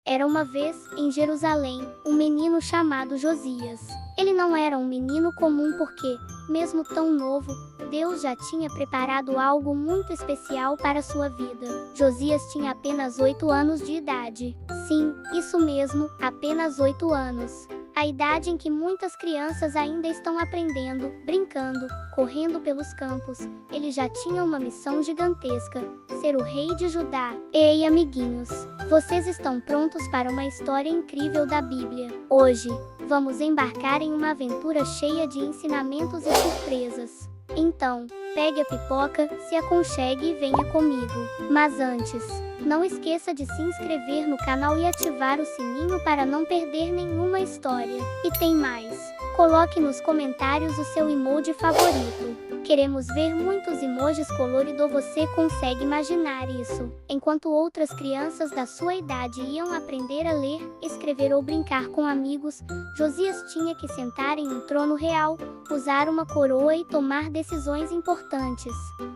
Era uma vez, em Jerusalém, um menino chamado Josias. Ele não era um menino comum porque, mesmo tão novo, Deus já tinha preparado algo muito especial para sua vida. Josias tinha apenas 8 anos de idade. Sim, isso mesmo, apenas 8 anos. A idade em que muitas crianças ainda estão aprendendo, brincando, correndo pelos campos. Ele já tinha uma missão gigantesca: ser o rei de Judá. Ei, amiguinhos, vocês estão prontos para uma história incrível da Bíblia? Hoje, vamos embarcar em uma aventura cheia de ensinamentos e surpresas. Então, pegue a pipoca, se aconchegue e venha comigo. Mas antes, não esqueça de se inscrever no canal e ativar o sininho para não perder nenhuma história. E tem mais, coloque nos comentários o seu emoji favorito. Queremos ver muitos emojis coloridos. Você consegue imaginar isso? Enquanto outras crianças da sua idade iam aprender a ler, escrever ou brincar com amigos, Josias tinha que sentar em um trono real, usar uma coroa e tomar decisões importantes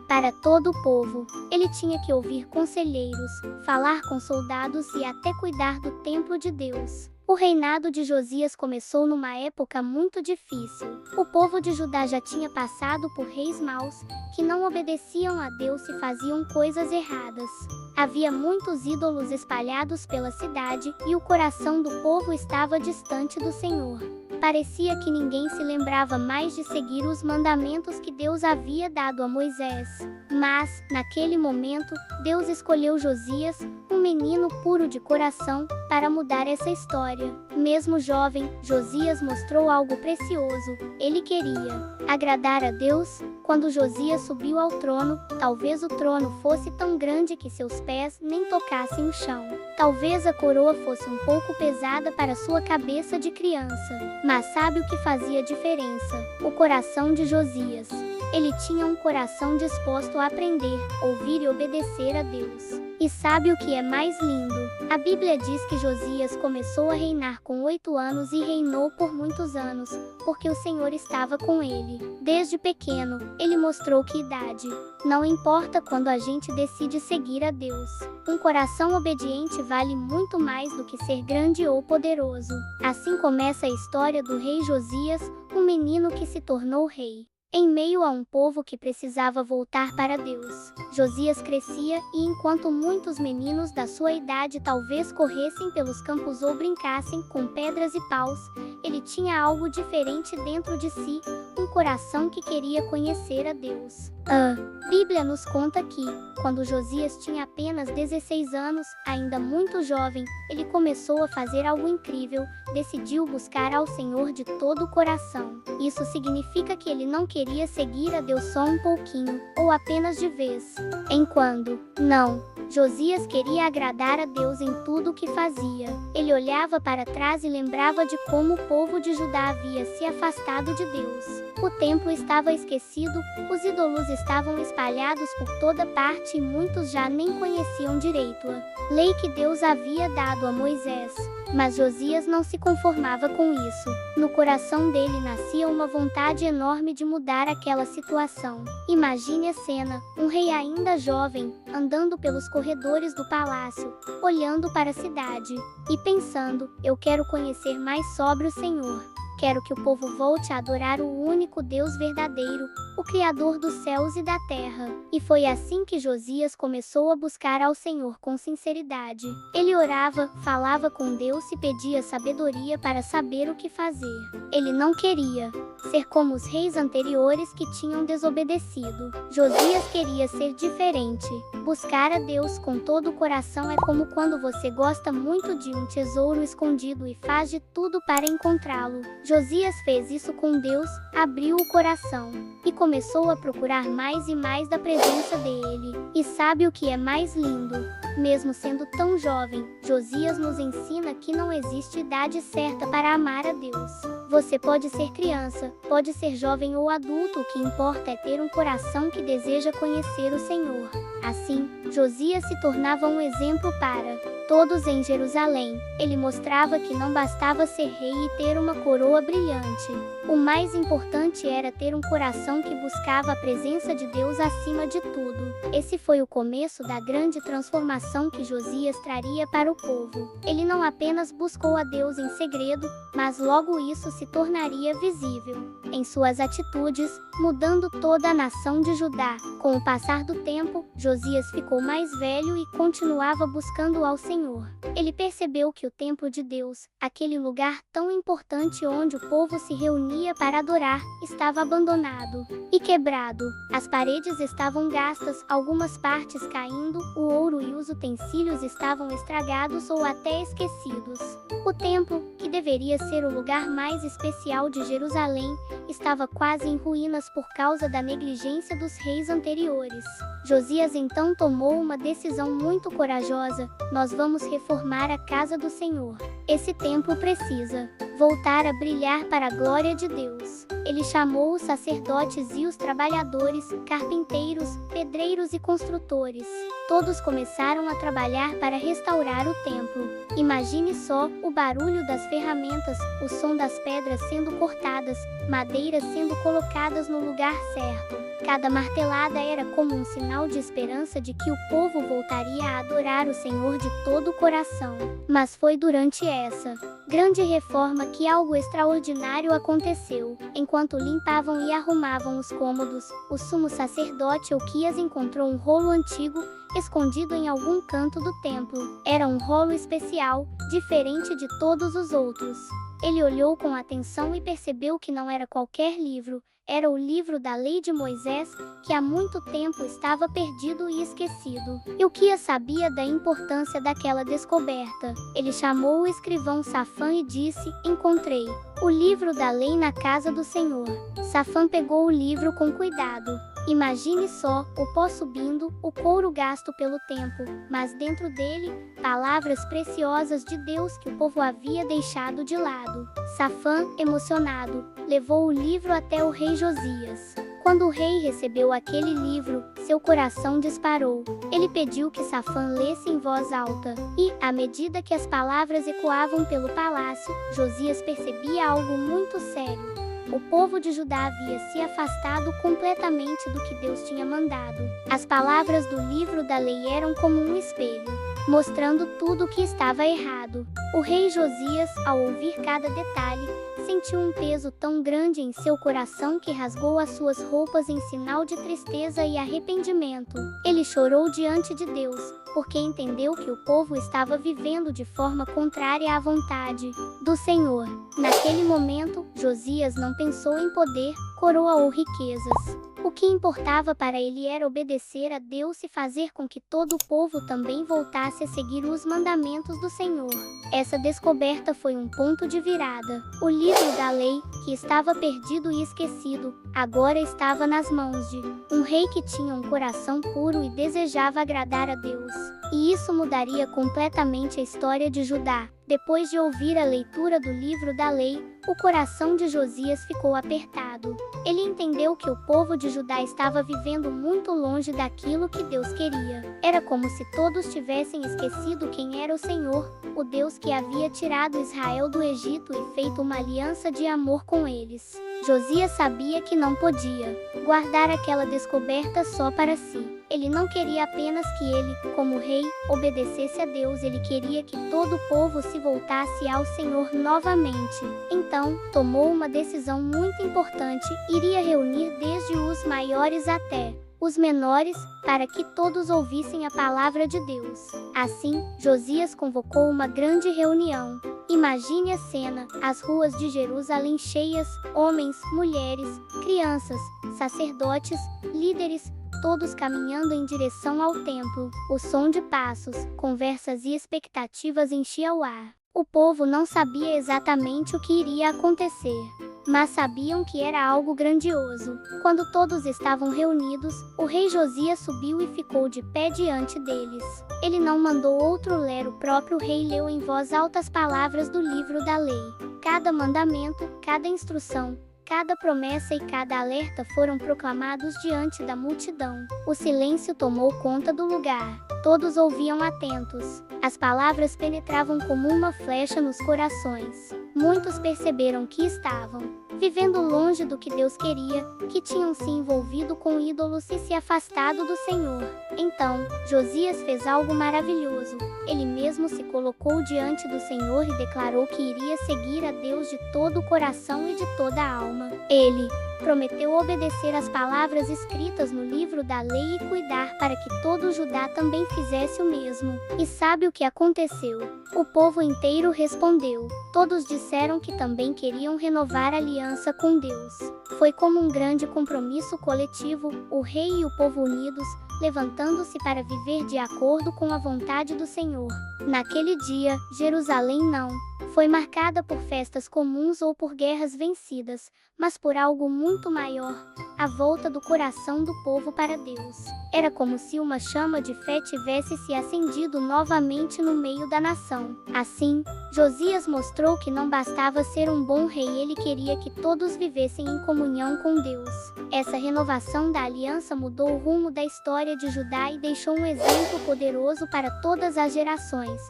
para todo o povo. Ele tinha que ouvir conselheiros, falar com soldados e até cuidar do templo de Deus. O reinado de Josias começou numa época muito difícil. O povo de Judá já tinha passado por reis maus, que não obedeciam a Deus e faziam coisas erradas. Havia muitos ídolos espalhados pela cidade e o coração do povo estava distante do Senhor. Parecia que ninguém se lembrava mais de seguir os mandamentos que Deus havia dado a Moisés. Mas, naquele momento, Deus escolheu Josias, um menino puro de coração, para mudar essa história. Mesmo jovem, Josias mostrou algo precioso. Ele queria agradar a Deus. Quando Josias subiu ao trono, talvez o trono fosse tão grande que seus pés nem tocassem o chão. Talvez a coroa fosse um pouco pesada para sua cabeça de criança. Mas sabe o que fazia diferença? O coração de Josias. Ele tinha um coração disposto a aprender, ouvir e obedecer a Deus. E sabe o que é mais lindo? A Bíblia diz que Josias começou a reinar com 8 anos e reinou por muitos anos, porque o Senhor estava com ele. Desde pequeno, ele mostrou que idade não importa quando a gente decide seguir a Deus. Um coração obediente vale muito mais do que ser grande ou poderoso. Assim começa a história do rei Josias, um menino que se tornou rei. Em meio a um povo que precisava voltar para Deus, Josias crescia e enquanto muitos meninos da sua idade talvez corressem pelos campos ou brincassem com pedras e paus, ele tinha algo diferente dentro de si, um coração que queria conhecer a Deus. A Bíblia nos conta que, quando Josias tinha apenas 16 anos, ainda muito jovem, ele começou a fazer algo incrível: decidiu buscar ao Senhor de todo o coração. Isso significa que ele não queria seguir a Deus só um pouquinho, ou apenas de vez em quando. Não. Josias queria agradar a Deus em tudo o que fazia. Ele olhava para trás e lembrava de como o povo de Judá havia se afastado de Deus. O templo estava esquecido, os ídolos estavam espalhados por toda parte e muitos já nem conheciam direito a lei que Deus havia dado a Moisés. Mas Josias não se conformava com isso. No coração dele nascia uma vontade enorme de mudar aquela situação. Imagine a cena: um rei ainda jovem, andando pelos corredores do palácio, olhando para a cidade e pensando: eu quero conhecer mais sobre o Senhor. Quero que o povo volte a adorar o único Deus verdadeiro, o Criador dos céus e da terra. E foi assim que Josias começou a buscar ao Senhor com sinceridade. Ele orava, falava com Deus e pedia sabedoria para saber o que fazer. Ele não queria ser como os reis anteriores que tinham desobedecido. Josias queria ser diferente. Buscar a Deus com todo o coração é como quando você gosta muito de um tesouro escondido e faz de tudo para encontrá-lo. Josias fez isso com Deus, abriu o coração e começou a procurar mais e mais da presença dele. E sabe o que é mais lindo? Mesmo sendo tão jovem, Josias nos ensina que não existe idade certa para amar a Deus. Você pode ser criança, pode ser jovem ou adulto, o que importa é ter um coração que deseja conhecer o Senhor. Assim, Josias se tornava um exemplo para todos em Jerusalém. Ele mostrava que não bastava ser rei e ter uma coroa brilhante. O mais importante era ter um coração que buscava a presença de Deus acima de tudo. Esse foi o começo da grande transformação que Josias traria para o povo. Ele não apenas buscou a Deus em segredo, mas logo isso se tornaria visível em suas atitudes, mudando toda a nação de Judá. Com o passar do tempo, Josias ficou mais velho e continuava buscando ao Senhor. Ele percebeu que o templo de Deus, aquele lugar tão importante onde o povo se reunia para adorar, estava abandonado e quebrado. As paredes estavam gastas, algumas partes caindo, o ouro e os utensílios estavam estragados ou até esquecidos. O templo, que deveria ser o lugar mais especial de Jerusalém, estava quase em ruínas por causa da negligência dos reis anteriores. Josias então tomou uma decisão muito corajosa: nós vamos reformar a casa do Senhor. Esse templo precisa voltar a brilhar para a glória de Deus. Ele chamou os sacerdotes e os trabalhadores, carpinteiros, pedreiros e construtores. Todos começaram a trabalhar para restaurar o templo. Imagine só o barulho das ferramentas, o som das pedras sendo cortadas, madeiras sendo colocadas no lugar certo. Cada martelada era como um sinal de esperança de que o povo voltaria a adorar o Senhor de todo o coração. Mas foi durante essa grande reforma que algo extraordinário aconteceu. Enquanto limpavam e arrumavam os cômodos, o sumo sacerdote Elquias encontrou um rolo antigo, escondido em algum canto do templo. Era um rolo especial, diferente de todos os outros. Ele olhou com atenção e percebeu que não era qualquer livro. Era o livro da lei de Moisés, que há muito tempo estava perdido e esquecido. Elquias sabia da importância daquela descoberta. Ele chamou o escrivão Safã e disse: encontrei o livro da lei na casa do Senhor. Safã pegou o livro com cuidado. Imagine só, o pó subindo, o couro gasto pelo tempo, mas dentro dele, palavras preciosas de Deus que o povo havia deixado de lado. Safã, emocionado, levou o livro até o rei Josias. Quando o rei recebeu aquele livro, seu coração disparou. Ele pediu que Safã lesse em voz alta, e, à medida que as palavras ecoavam pelo palácio, Josias percebia algo muito sério. O povo de Judá havia se afastado completamente do que Deus tinha mandado. As palavras do livro da lei eram como um espelho, mostrando tudo o que estava errado. O rei Josias, ao ouvir cada detalhe, sentiu um peso tão grande em seu coração que rasgou as suas roupas em sinal de tristeza e arrependimento. Ele chorou diante de Deus, porque entendeu que o povo estava vivendo de forma contrária à vontade do Senhor. Naquele momento, Josias não pensou em poder, coroa ou riquezas. O que importava para ele era obedecer a Deus e fazer com que todo o povo também voltasse a seguir os mandamentos do Senhor. Essa descoberta foi um ponto de virada. O livro da lei, que estava perdido e esquecido, agora estava nas mãos de um rei que tinha um coração puro e desejava agradar a Deus. E isso mudaria completamente a história de Judá. Depois de ouvir a leitura do livro da lei, o coração de Josias ficou apertado. Ele entendeu que o povo de Judá estava vivendo muito longe daquilo que Deus queria. Era como se todos tivessem esquecido quem era o Senhor, o Deus que havia tirado Israel do Egito e feito uma aliança de amor com eles. Josias sabia que não podia guardar aquela descoberta só para si. Ele não queria apenas que ele, como rei, obedecesse a Deus, ele queria que todo o povo se voltasse ao Senhor novamente. Então, tomou uma decisão muito importante: iria reunir desde os maiores até os menores, para que todos ouvissem a palavra de Deus. Assim, Josias convocou uma grande reunião. Imagine a cena, as ruas de Jerusalém cheias, homens, mulheres, crianças, sacerdotes, líderes, todos caminhando em direção ao templo. O som de passos, conversas e expectativas enchia o ar. O povo não sabia exatamente o que iria acontecer, mas sabiam que era algo grandioso. Quando todos estavam reunidos, o rei Josias subiu e ficou de pé diante deles. Ele não mandou outro ler, o próprio rei leu em voz alta as palavras do livro da lei. Cada mandamento, cada instrução, Cada promessa e cada alerta foram proclamados diante da multidão. O silêncio tomou conta do lugar. Todos ouviam atentos. As palavras penetravam como uma flecha nos corações. Muitos perceberam que estavam vivendo longe do que Deus queria, que tinham se envolvido com ídolos e se afastado do Senhor. Então, Josias fez algo maravilhoso. Ele mesmo se colocou diante do Senhor e declarou que iria seguir a Deus de todo o coração e de toda a alma. Ele prometeu obedecer às palavras escritas no livro da lei e cuidar para que todo Judá também fizesse o mesmo. E sabe o que aconteceu? O povo inteiro respondeu. Todos disseram que também queriam renovar a aliança com Deus. Foi como um grande compromisso coletivo, o rei e o povo unidos, levantando-se para viver de acordo com a vontade do Senhor. Naquele dia, Jerusalém não foi marcada por festas comuns ou por guerras vencidas, mas por algo muito maior, a volta do coração do povo para Deus. Era como se uma chama de fé tivesse se acendido novamente no meio da nação. Assim, Josias mostrou que não bastava ser um bom rei, ele queria que todos vivessem em comunhão com Deus. Essa renovação da aliança mudou o rumo da história de Judá e deixou um exemplo poderoso para todas as gerações.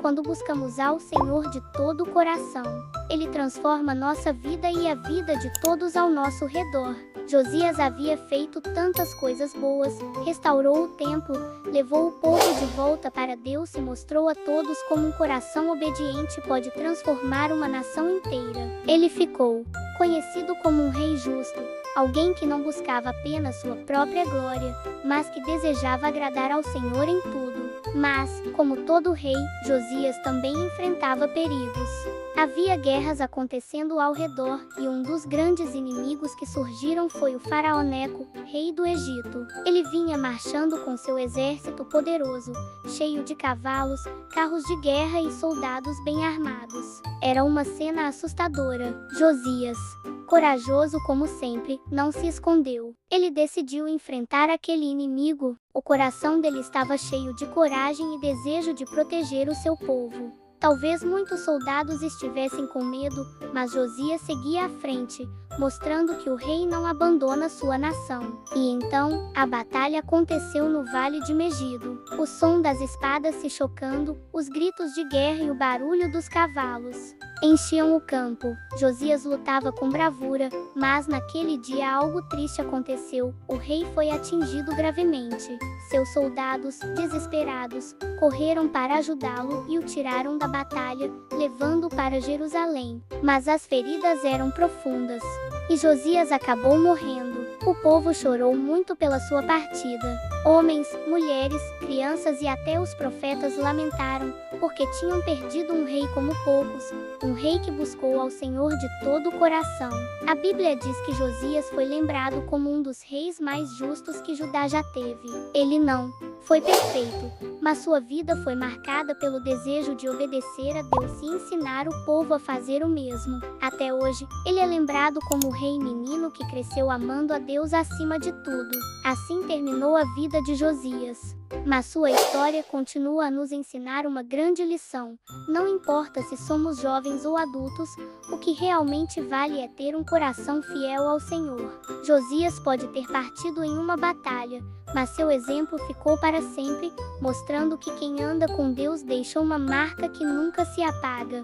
Quando buscamos ao Senhor de todo o coração, Ele transforma nossa vida e a vida de todos ao nosso redor. Josias havia feito tantas coisas boas, restaurou o templo, levou o povo de volta para Deus e mostrou a todos como um coração obediente pode transformar uma nação inteira. Ele ficou conhecido como um rei justo, alguém que não buscava apenas sua própria glória, mas que desejava agradar ao Senhor em tudo. Mas, como todo rei, Josias também enfrentava perigos. Havia guerras acontecendo ao redor, e um dos grandes inimigos que surgiram foi o faraó Neco, rei do Egito. Ele vinha marchando com seu exército poderoso, cheio de cavalos, carros de guerra e soldados bem armados. Era uma cena assustadora. Josias, corajoso como sempre, não se escondeu. Ele decidiu enfrentar aquele inimigo. O coração dele estava cheio de coragem e desejo de proteger o seu povo. Talvez muitos soldados estivessem com medo, mas Josias seguia à frente, mostrando que o rei não abandona sua nação. E então, a batalha aconteceu no Vale de Megido. O som das espadas se chocando, os gritos de guerra e o barulho dos cavalos enchiam o campo. Josias lutava com bravura, mas naquele dia algo triste aconteceu. O rei foi atingido gravemente. Seus soldados, desesperados, correram para ajudá-lo e o tiraram da batalha, levando-o para Jerusalém. Mas as feridas eram profundas, e Josias acabou morrendo. O povo chorou muito pela sua partida. Homens, mulheres, crianças e até os profetas lamentaram, porque tinham perdido um rei como poucos, um rei que buscou ao Senhor de todo o coração. A Bíblia diz que Josias foi lembrado como um dos reis mais justos que Judá já teve. Ele não foi perfeito, mas sua vida foi marcada pelo desejo de obedecer a Deus e ensinar o povo a fazer o mesmo. Até hoje, ele é lembrado como o rei menino que cresceu amando a Deus acima de tudo. Assim terminou a vida de Josias. Mas sua história continua a nos ensinar uma grande lição. Não importa se somos jovens ou adultos, o que realmente vale é ter um coração fiel ao Senhor. Josias pode ter partido em uma batalha, mas seu exemplo ficou para sempre, mostrando que quem anda com Deus deixa uma marca que nunca se apaga.